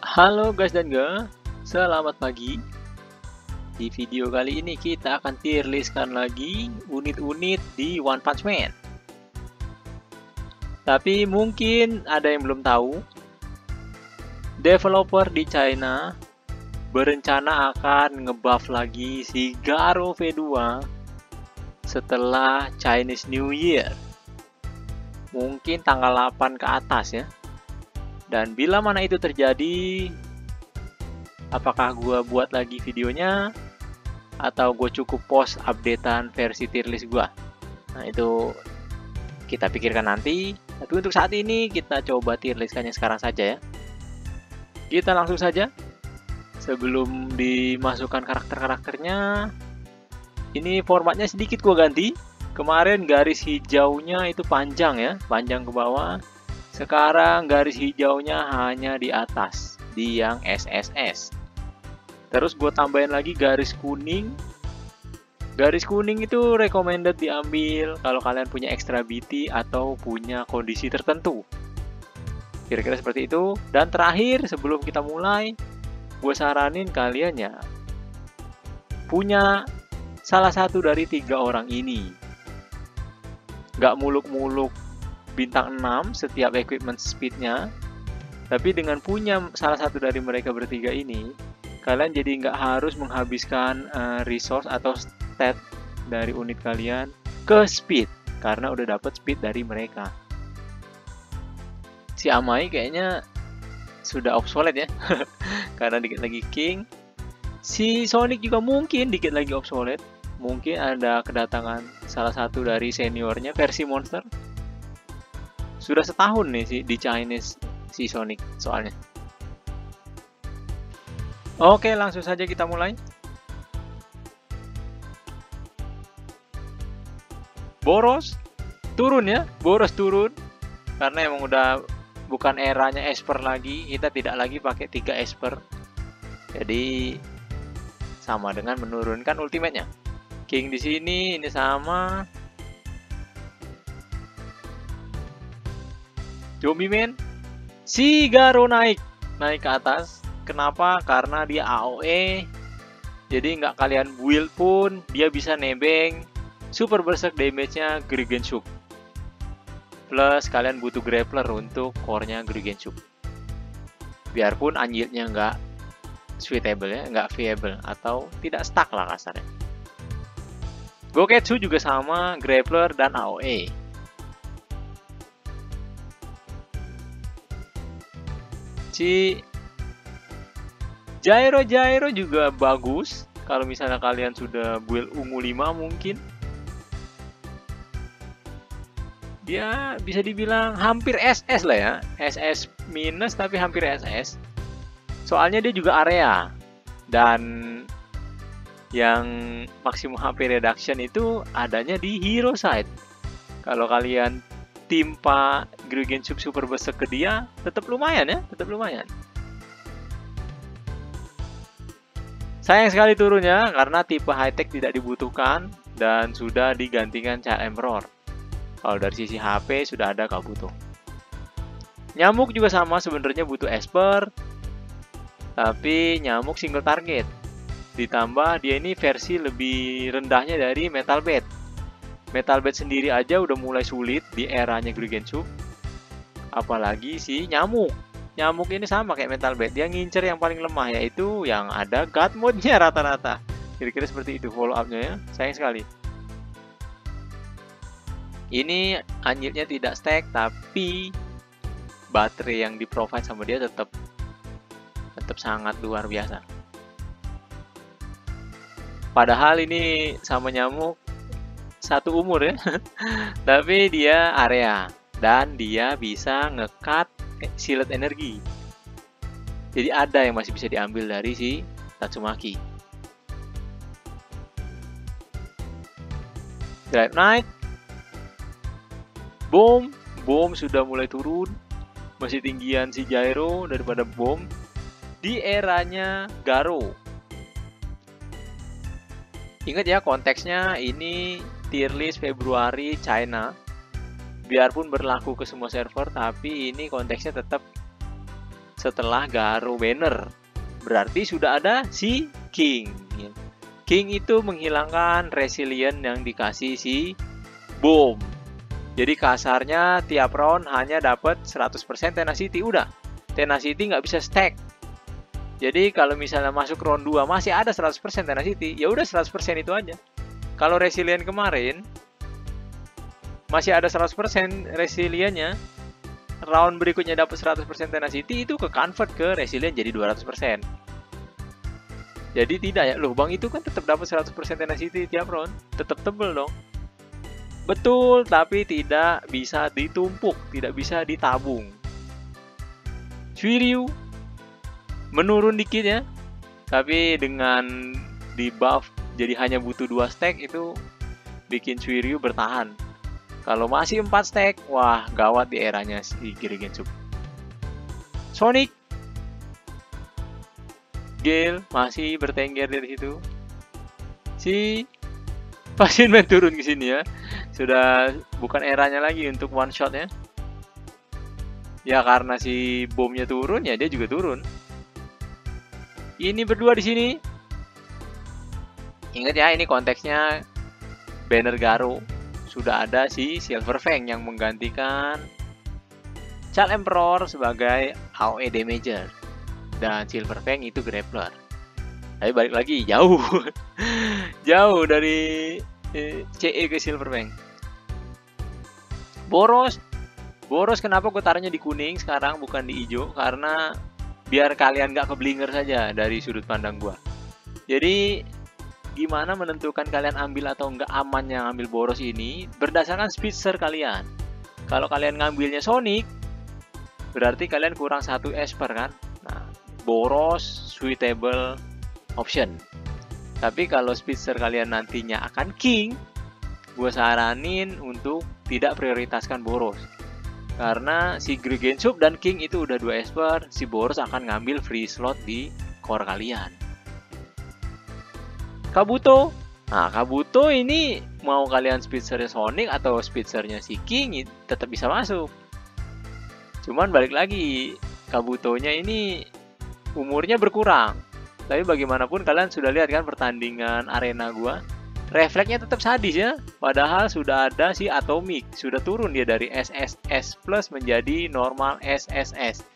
Halo guys dan girl, selamat pagi. Di video kali ini kita akan tier listkan lagi unit-unit di One Punch Man. Tapi mungkin ada yang belum tahu, developer di China berencana akan ngebuff lagi si Garo V2 setelah Chinese New Year. Mungkin tanggal 8 ke atas ya. Dan bila mana itu terjadi, apakah gue buat lagi videonya atau gue cukup post updatean versi tier list gue? Nah itu kita pikirkan nanti. Tapi untuk saat ini kita coba tier listkannya sekarang saja ya. Kita langsung saja. Sebelum dimasukkan karakter-karakternya, ini formatnya sedikit gue ganti. Kemarin garis hijaunya itu panjang ya, panjang ke bawah. Sekarang garis hijaunya hanya di atas, di yang SSS. Terus gue tambahin lagi garis kuning. Garis kuning itu recommended diambil kalau kalian punya extra BT atau punya kondisi tertentu. Kira-kira seperti itu. Dan terakhir sebelum kita mulai, gue saranin kalian ya punya salah satu dari 3 orang ini. Gak muluk-muluk bintang 6 setiap equipment speednya, tapi dengan punya salah satu dari mereka bertiga ini, kalian jadi nggak harus menghabiskan resource atau stat dari unit kalian ke speed, karena udah dapet speed dari mereka. Si Amai kayaknya sudah obsolete ya, karena dikit lagi King. Si Sonic juga mungkin dikit lagi obsolete, mungkin ada kedatangan salah satu dari seniornya versi monster. Sudah setahun nih sih di Chinese si Sonic soalnya. Oke, langsung saja kita mulai. Boros turun ya, Boros turun karena emang udah bukan eranya Esper lagi. Kita tidak lagi pakai 3 Esper. Jadi sama dengan menurunkan ultimate-nya. King di sini ini sama. Zombie Man, si Garo naik ke atas. Kenapa? Karena dia AOE, jadi nggak kalian build pun dia bisa nebeng super berserk damage-nya Gregenshuk. Plus kalian butuh grappler untuk core-nya Gregenshuk. Biarpun anjirnya nggak suitable ya, nggak viable atau tidak stuck lah kasarnya. Goketsu juga sama, grappler dan AOE. Si Gyro juga bagus kalau misalnya kalian sudah build ungu 5 mungkin. Dia bisa dibilang hampir SS lah ya, SS minus tapi hampir SS. Soalnya dia juga area. Dan yang maksimum HP reduction itu adanya di hero side. Kalau kalian timpa Gregenshuk super berserk ke dia, tetap lumayan ya, tetap lumayan. Sayang sekali turunnya karena tipe high tech tidak dibutuhkan dan sudah digantikan Child Emperor. Kalau dari sisi HP sudah ada Kabuto. Nyamuk juga sama, sebenarnya butuh Esper, tapi nyamuk single target. Ditambah dia ini versi lebih rendahnya dari Metal Bat. Metal Bat sendiri aja udah mulai sulit di eranya Gregenshuk. Apalagi si nyamuk. Nyamuk ini sama kayak Metal Bat. Dia ngincer yang paling lemah, yaitu yang ada God mode-nya rata-rata. Kira-kira seperti itu follow up-nya ya. Sayang sekali. Ini anjirnya tidak stack, tapi baterai yang di-provide sama dia tetap sangat luar biasa. Padahal ini sama nyamuk satu umur ya, tapi dia area dan dia bisa nge-cut silet energi. Jadi ada yang masih bisa diambil dari si Tatsumaki. Drive Knight, Bomb sudah mulai turun, masih tinggian si Gyro daripada Bomb di eranya Garo. Ingat ya konteksnya ini tier list Februari China. Biarpun berlaku ke semua server, tapi ini konteksnya tetap setelah Garo banner. Berarti sudah ada si King. King itu menghilangkan resilient yang dikasih si Boom. Jadi kasarnya tiap round hanya dapat 100% tenacity. Udah, tenacity nggak bisa stack. Jadi kalau misalnya masuk round 2 masih ada 100% tenacity, ya udah 100% itu aja. Kalau resilient kemarin masih ada 100% resilientnya, round berikutnya dapat 100% tenacity, itu ke convert ke resilient jadi 200%. Jadi tidak ya, loh bang itu kan tetap dapat 100% tenacity tiap round, tetap tebel dong. Betul, tapi tidak bisa ditumpuk, tidak bisa ditabung. Suiryu menurun dikit ya, tapi dengan di buff jadi hanya butuh 2 stack itu bikin Suiryu bertahan. Kalau masih 4 stack, wah gawat di eranya si Girigensub. Sonic Gale masih bertengger dari situ. Si Passionman turun ke sini ya. Sudah bukan eranya lagi untuk one shot ya. Ya karena si bomnya turun ya dia juga turun. Ini berdua di sini. Ingat ya, ini konteksnya banner Garo. Sudah ada si Silver Fang yang menggantikan Child Emperor sebagai AoE damager. Dan Silver Fang itu grappler. Tapi balik lagi jauh. Jauh dari CE ke Silver Fang. Boros kenapa gue taruhnya di kuning sekarang bukan di hijau? Karena biar kalian gak keblinger saja dari sudut pandang gue. Jadi gimana menentukan kalian ambil atau enggak amannya ngambil Boros ini berdasarkan speedster kalian. Kalau kalian ngambilnya Sonic, berarti kalian kurang 1 esper kan? Nah, Boros suitable option. Tapi kalau speedster kalian nantinya akan King, gue saranin untuk tidak prioritaskan Boros. Karena si Girigensub dan King itu udah 2 esper, si Boros akan ngambil free slot di core kalian. Kabuto. Nah, Kabuto ini mau kalian speedsternya Sonic atau speedsternya si King tetap bisa masuk. Cuman balik lagi, Kabutonya ini umurnya berkurang. Tapi bagaimanapun kalian sudah lihat kan pertandingan arena gua. Refleksnya tetap sadis ya. Padahal sudah ada si Atomic. Sudah turun dia dari SSS Plus menjadi normal SSS.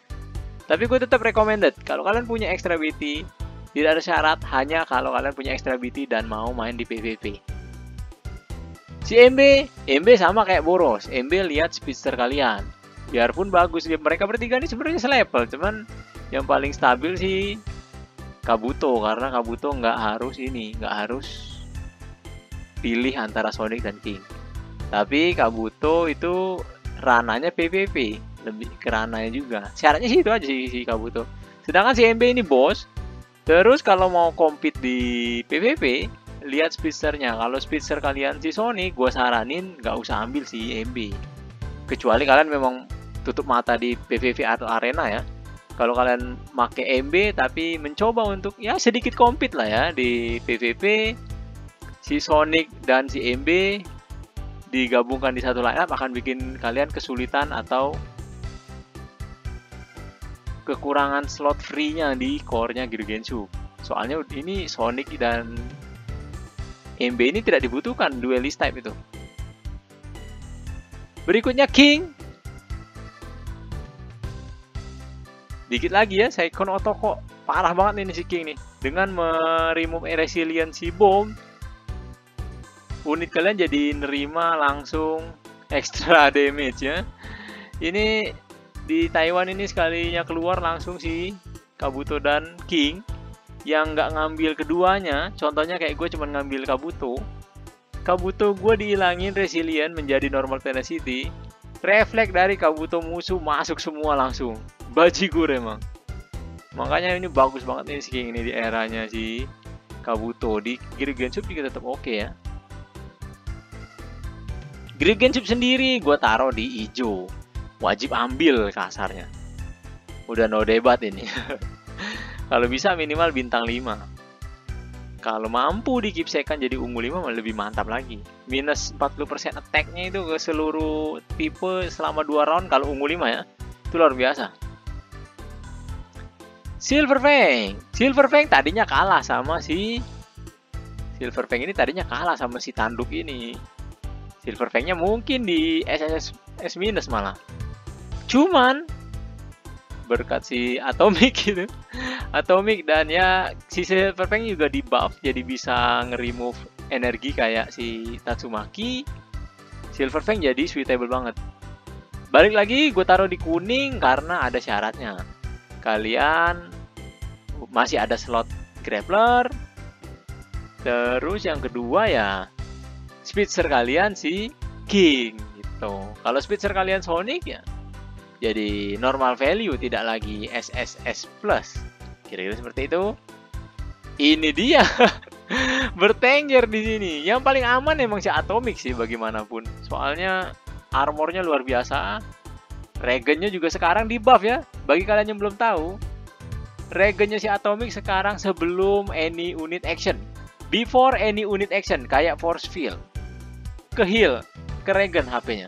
Tapi gue tetap recommended. Kalau kalian punya extra BT, tidak ada syarat, hanya kalau kalian punya extra BT dan mau main di PvP. Si MB sama kayak Boros. MB lihat speedster kalian. Biarpun bagus, mereka bertiga ini sebenarnya selevel. Cuman yang paling stabil sih Kabuto. Karena Kabuto nggak harus pilih antara Sonic dan King. Tapi Kabuto itu rananya PvP. Lebih ke rananya juga. Syaratnya sih itu aja si Kabuto. Sedangkan si MB ini bos. Terus kalau mau compete di PvP, lihat speedsternya. Kalau speedster kalian si Sonic, gue saranin nggak usah ambil si MB. Kecuali kalian memang tutup mata di PvP atau arena ya. Kalau kalian make MB tapi mencoba untuk ya sedikit compete lah ya di PvP, si Sonic dan si MB digabungkan di satu lineup akan bikin kalian kesulitan atau kekurangan slot free-nya di core-nya Girigensub. Soalnya ini Sonic dan MB ini tidak dibutuhkan duelist type itu. Berikutnya King. Dikit lagi ya, Saikon Otoko. Parah banget ini si King nih. Dengan remove resiliency bomb, unit kalian jadi nerima langsung extra damage ya. Ini di Taiwan ini sekalinya keluar langsung si Kabuto dan King yang nggak ngambil keduanya. Contohnya kayak gue cuma ngambil Kabuto gue dihilangin resilient menjadi normal tenacity. Refleks dari Kabuto musuh masuk semua langsung. Bajigur emang. Makanya ini bagus banget nih si King ini di eranya si Kabuto. Di Girigensub juga tetap oke ya. Girigensub sendiri gue taruh di hijau. Wajib ambil kasarnya. Udah no debat ini. Kalau bisa minimal bintang 5. Kalau mampu di keepsekan jadi ungu 5 lebih mantap lagi. Minus 40% attack-nya itu ke seluruh tipe selama 2 round kalau ungu 5 ya. Itu luar biasa. Silver Fang. Silver Fang tadinya kalah sama si Silver Fang ini tadinya kalah sama si tanduk ini. Silver Fang-nya mungkin di S minus malah. Cuman berkat si Atomic gitu. Atomic dan ya si Silver Fang juga di buff jadi bisa nge-remove energi kayak si Tatsumaki. Silver Fang jadi suitable banget. Balik lagi gue taruh di kuning karena ada syaratnya. Kalian masih ada slot grappler. Terus yang kedua ya speedster kalian si King gitu. Kalau speedster kalian Sonic ya jadi normal value, tidak lagi SSS plus. Kira-kira seperti itu. Ini dia bertengger di sini. Yang paling aman emang si Atomic sih bagaimanapun. Soalnya armornya luar biasa. Regennya juga sekarang di buff ya. Bagi kalian yang belum tahu, regennya si Atomic sekarang sebelum any unit action. Before any unit action, kayak force field. Ke heal, ke regen HP-nya.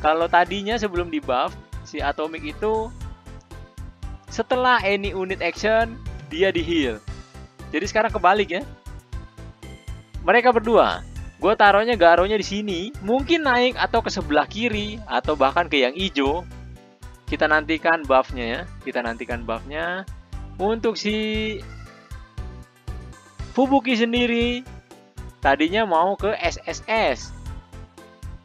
Kalau tadinya sebelum di buff, si Atomic itu setelah any unit action, dia di heal. Jadi sekarang kebalik ya. Mereka berdua, gue taruhnya Garounya di sini, mungkin naik atau ke sebelah kiri, atau bahkan ke yang hijau. Kita nantikan buff-nya ya. Kita nantikan buff-nya. Untuk si Fubuki sendiri tadinya mau ke SSS,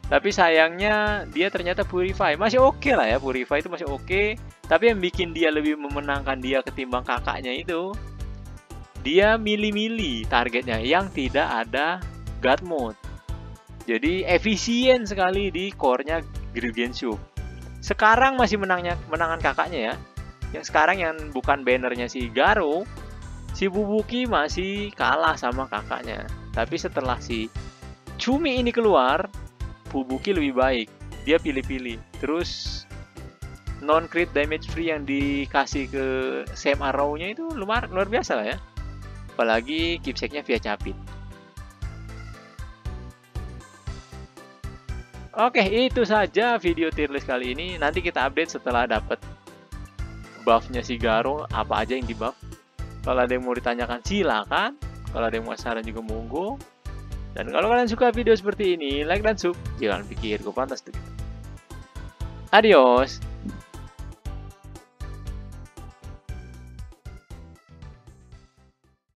tapi sayangnya dia ternyata Purify. Masih oke lah ya, Purify itu masih oke. Tapi yang bikin dia lebih memenangkan dia ketimbang kakaknya itu, dia milih-milih targetnya yang tidak ada God Mode. Jadi efisien sekali di core-nya Genshu. Sekarang masih menangan kakaknya ya. Yang sekarang yang bukan bannernya si Garou, si Fubuki masih kalah sama kakaknya. Tapi setelah si Chumi ini keluar, Fubuki lebih baik. Dia pilih-pilih. Terus non-crit damage free yang dikasih ke Sam Arrow-nya itu luar biasa lah ya. Apalagi keepsake-nya via capit. Oke, itu saja video tier list kali ini. Nanti kita update setelah dapat buff-nya si Garou, apa aja yang di buff. Kalau ada yang mau ditanyakan silakan. Kalau ada yang mau saran juga monggo. Dan kalau kalian suka video seperti ini, like dan sub. Jangan pikir gue pantas tuh. Adios.